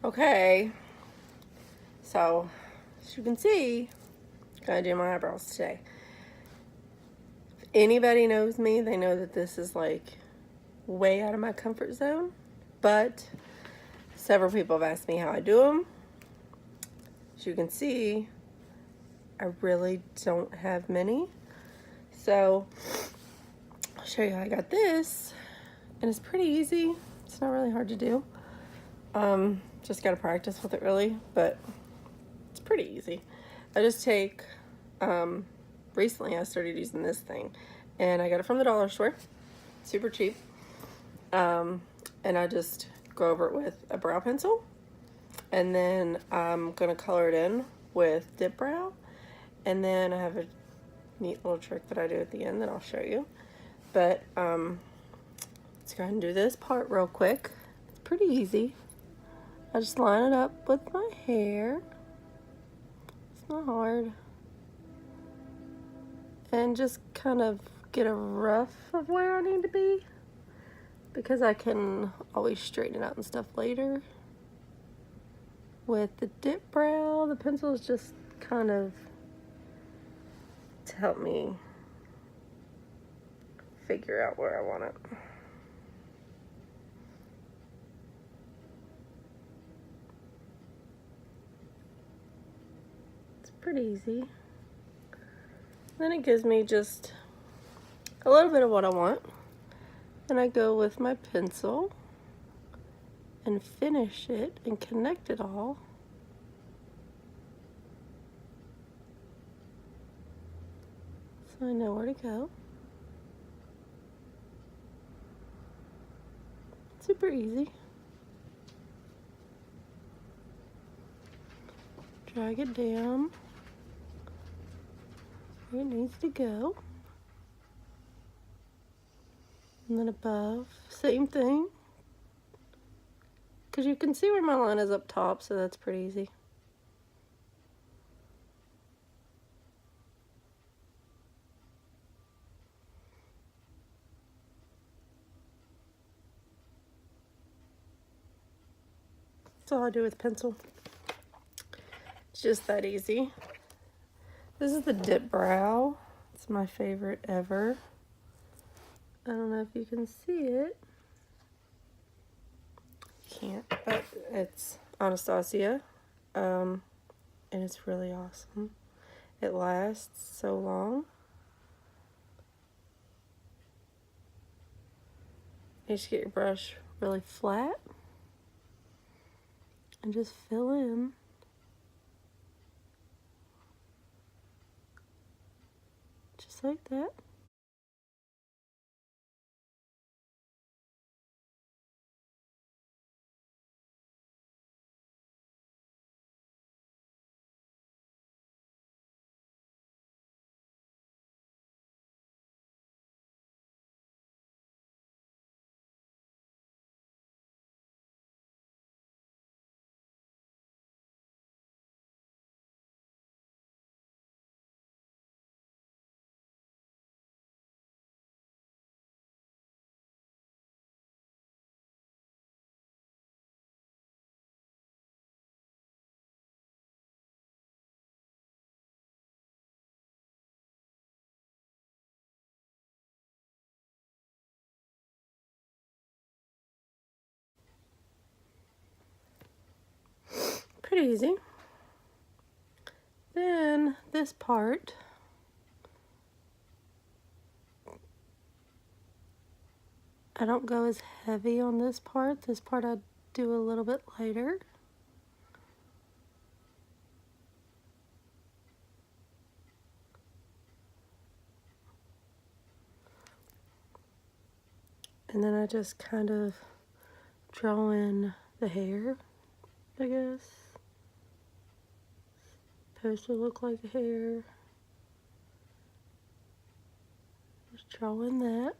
Okay, so as you can see, I'm gonna do my eyebrows today. If anybody knows me, they know that this is like way out of my comfort zone, but several people have asked me how I do them. As you can see, I really don't have many. So I'll show you how I got this, and it's pretty easy. It's not really hard to do. Just gotta practice with it really, but it's pretty easy. I just take, recently I started using this thing, and I got it from the dollar store, super cheap, and I just go over it with a brow pencil, and then I'm gonna color it in with dip brow, and then I have a neat little trick that I do at the end that I'll show you. But let's go ahead and do this part real quick. It's pretty easy. I just line it up with my hair. It's not hard. And just kind of get a rough of where I need to be, because I can always straighten it out and stuff later. With the dip brow, the pencil is just kind of to help me figure out where I want it. It's pretty easy. Then it gives me just a little bit of what I want. Then I go with my pencil and finish it and connect it all. So I know where to go. Super easy. Drag it down where it needs to go. And then above, same thing. Because you can see where my line is up top, so that's pretty easy. That's all I do with pencil. It's just that easy. This is the dip brow. It's my favorite ever. I don't know if you can see it. Can't, but it's Anastasia. And it's really awesome. It lasts so long. You just get your brush really flat and just fill in. Just like that. Pretty easy. Then this part, I don't go as heavy on this part. This part I do a little bit lighter. And then I just kind of draw in the hair, I guess. Supposed to look like hair. Just draw in that.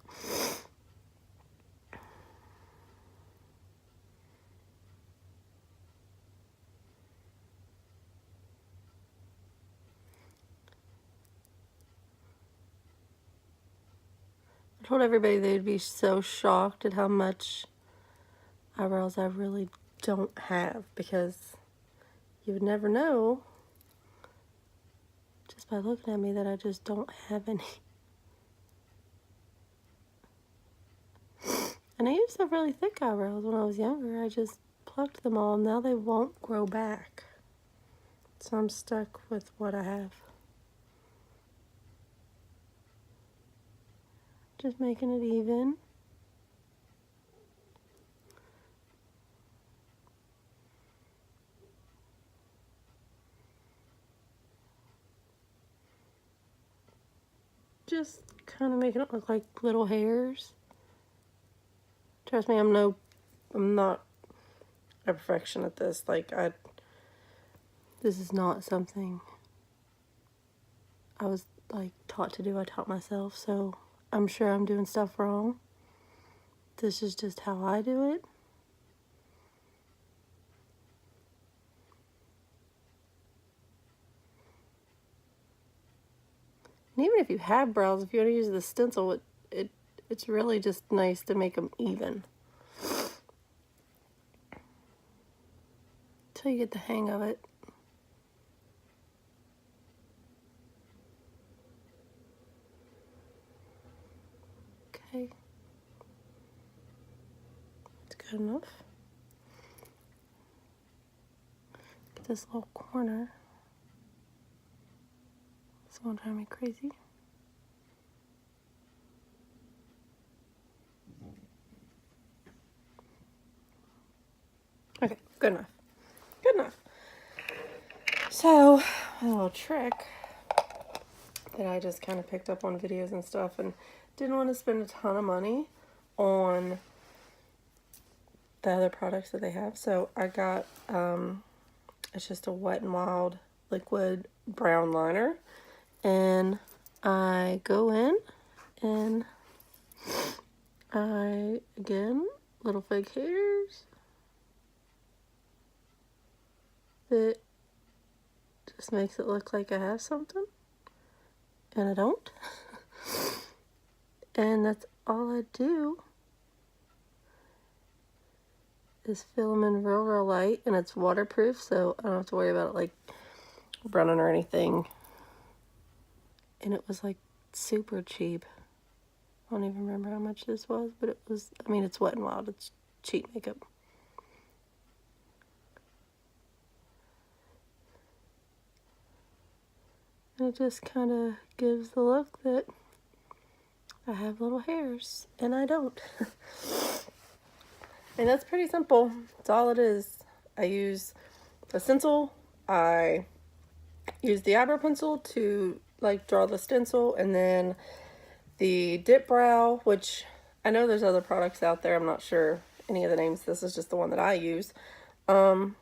I told everybody they'd be so shocked at how much eyebrows I really don't have, because you would never know just by looking at me that I just don't have any. And I used to have really thick eyebrows when I was younger. I just plucked them all. Now they won't grow back. So I'm stuck with what I have. Just making it even. Just kind of making it look like little hairs. Trust me, I'm not a perfection at this. Like, this is not something I was like taught to do. I taught myself, so I'm sure I'm doing stuff wrong. This is just how I do it. And even if you have brows, if you want to use the stencil, it's really just nice to make them even. Till you get the hang of it. Okay. It's good enough. Get this little corner. This one drive me crazy. Okay, good enough. Good enough. So, a little trick that I just kind of picked up on videos and stuff, and didn't want to spend a ton of money on the other products that they have. So I got, it's just a Wet n Wild liquid brown liner. And I go in and again, little fake hairs that just makes it look like I have something, and I don't. And that's all I do is fill them in real light, and it's waterproof, so I don't have to worry about it like running or anything. And it was like super cheap. I don't even remember how much this was, but it was, I mean, it's Wet n Wild, it's cheap makeup. And it just kind of gives the look that I have little hairs, and I don't. And that's pretty simple. That's all it is. I use a stencil. I use the eyebrow pencil to like draw the stencil, and then the dip brow, which I know there's other products out there. I'm not sure any of the names. This is just the one that I use. And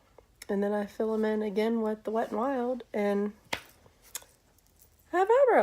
then I fill them in again with the Wet n Wild, and I have eyebrows.